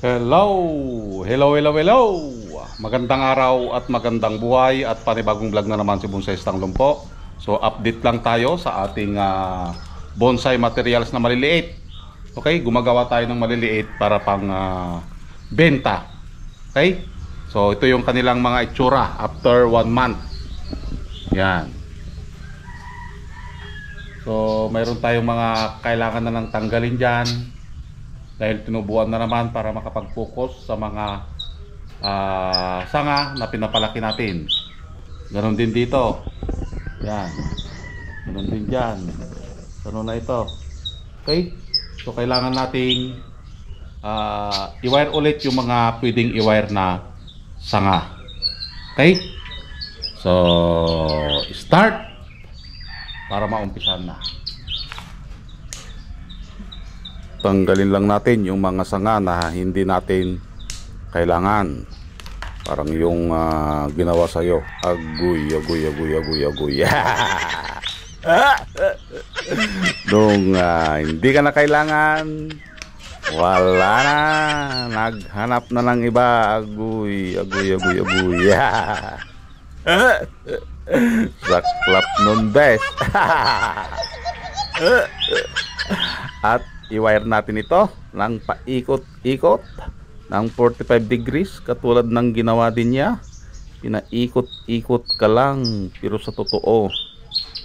Hello. Magandang araw at magandang buhay at panibagong vlog na naman si Bonsai Stang Lumpo. So update lang tayo sa ating bonsai materials na maliliit. Okay, gumagawa tayo ng maliliit para pang benta. Okay? So ito yung kanilang mga itsura after 1 month. Yan. So mayroon tayong mga kailangan na lang tanggalin dyan dahil tinubuan na naman para makapag-focus sa mga sanga na pinapalaki natin. Ganon din dito. Yan. Ganon din dyan. Ganon na ito. Okay? So kailangan nating i-wire ulit yung mga pwedeng i-wire na sanga. Okay? So start para maumpisan na. Tanggalin lang natin yung mga sanga na hindi natin kailangan. Parang yung ginawa sa'yo. Agoy. Nung hindi ka na kailangan, wala na. Naghanap na ng iba. Agoy. Saklap nun, best. At i-wire natin ito ng paikot-ikot ng 45 degrees katulad ng ginawa din niya. Pinaikot-ikot ka lang, pero sa totoo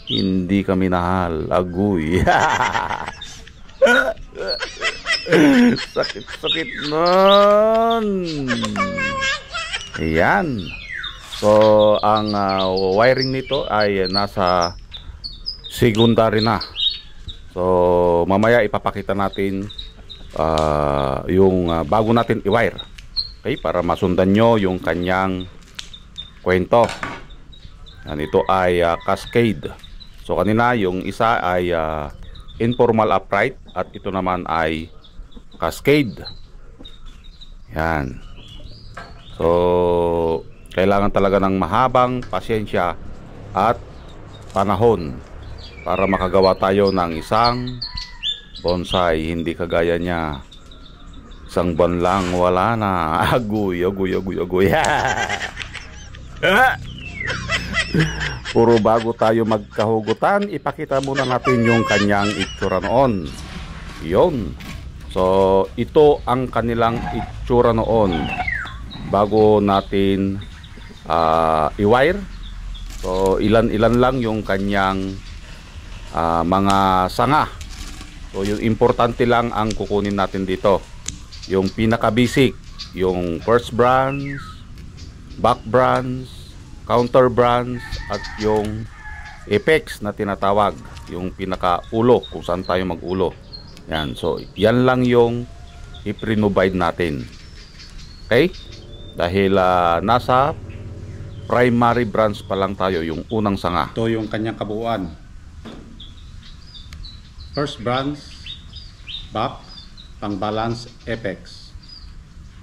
hindi ka minahal. Agoy. Sakit nun. Ayan. So ang wiring nito ay nasa secondary na. So mamaya ipapakita natin yung bago natin i-wire. Okay, para masundan nyo yung kanyang kwento. Yan, ito ay cascade. So kanina yung isa ay informal upright at ito naman ay cascade. Yan. So kailangan talaga ng mahabang pasyensya at panahon para makagawa tayo ng isang bonsai. Hindi kagaya niya, isang buwan lang wala na. Agoy. Puro bago tayo magkahugutan, ipakita muna natin yung kanyang itsura noon. Yun. So ito ang kanilang itsura noon bago natin i-wire. So ilan lang yung kanyang mga sanga. So yung importante lang ang kukunin natin dito, yung pinaka basic, yung first branch, back branch, counter branch, at yung apex na tinatawag, yung pinaka ulo kung saan tayo mag-ulo. Yan. So yan lang yung i-provide natin. Okay? Dahil nasa primary branch pa lang tayo, yung unang sanga. Ito yung kanyang kabuuan. First branch, back, pang balance, apex.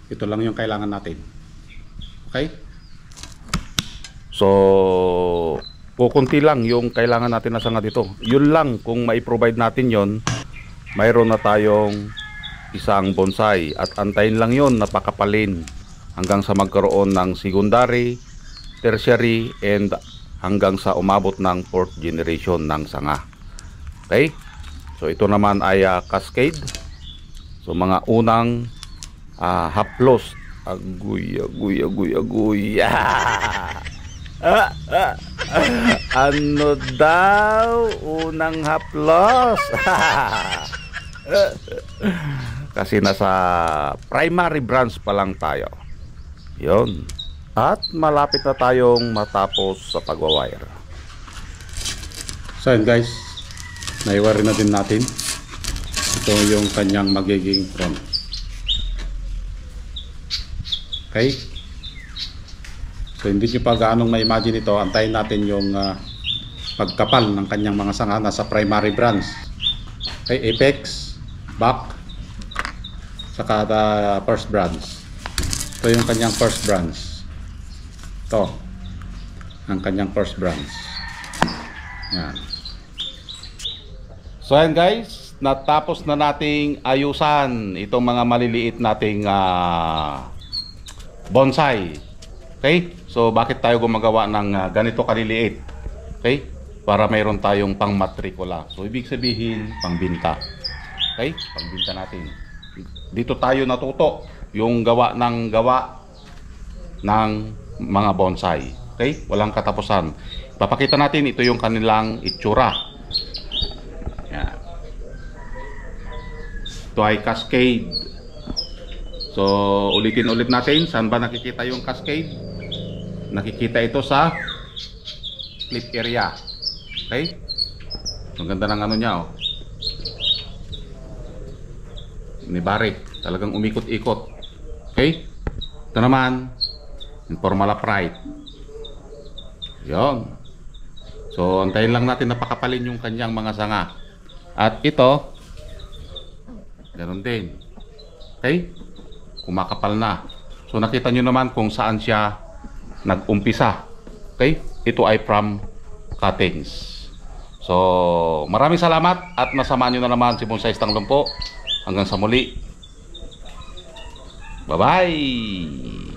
Ito lang yung kailangan natin. Okay? So kukunti lang yung kailangan natin na sanga dito. Yun lang, kung mai-provide natin yon, mayroon na tayong isang bonsai. At antayin lang yon, napakapalin hanggang sa magkaroon ng secondary, tertiary, and hanggang sa umabot ng 4th generation ng sanga. Okay? So ito naman ay cascade. So mga unang haplos. Agoy. Ano daw unang haplos? Kasi nasa primary branch pa lang tayo. Yun. At malapit na tayong matapos sa pagwawire. So yun guys, naiwire na din natin. Ito yung kanyang magiging front. Okay? So hindi nyo pa gaanong ma-imagine ito. Antayin natin yung pagkapal ng kanyang mga sanga nasa primary branch. Okay, apex, back, saka first branch. Ito yung kanyang first branch. Ito ang kanyang first branch. Yan. So ayan guys, natapos na nating ayusan itong mga maliliit nating bonsai. Okay? So bakit tayo gumagawa ng ganito kaliliit? Okay? Para mayroon tayong pangmatrikula. So ibig sabihin, pangbinta. Okay? Pangbinta natin. Dito tayo natuto yung gawa ng mga bonsai. Okay? Walang katapusan. Papakita natin ito yung kanilang itsura. Yan. Ito ay cascade. So ulitin ulit natin. Saan ba nakikita yung cascade? Nakikita ito sa clip area. Okay? Ang ganda ng ano niya, oh. Ni Barrick. Talagang umikot-ikot. Okay? Ito naman, informal upright. Yon. So, antayin lang natin na pakapalin yung kanyang mga sanga. At ito, ganoon din. Okay? Kumakapal na. So, nakita nyo naman kung saan siya nag-umpisa. Okay? Ito ay from cuttings. So, maraming salamat at nasamahan nyo na naman si Bonsai Tanglong po. Hanggang sa muli. Bye-bye!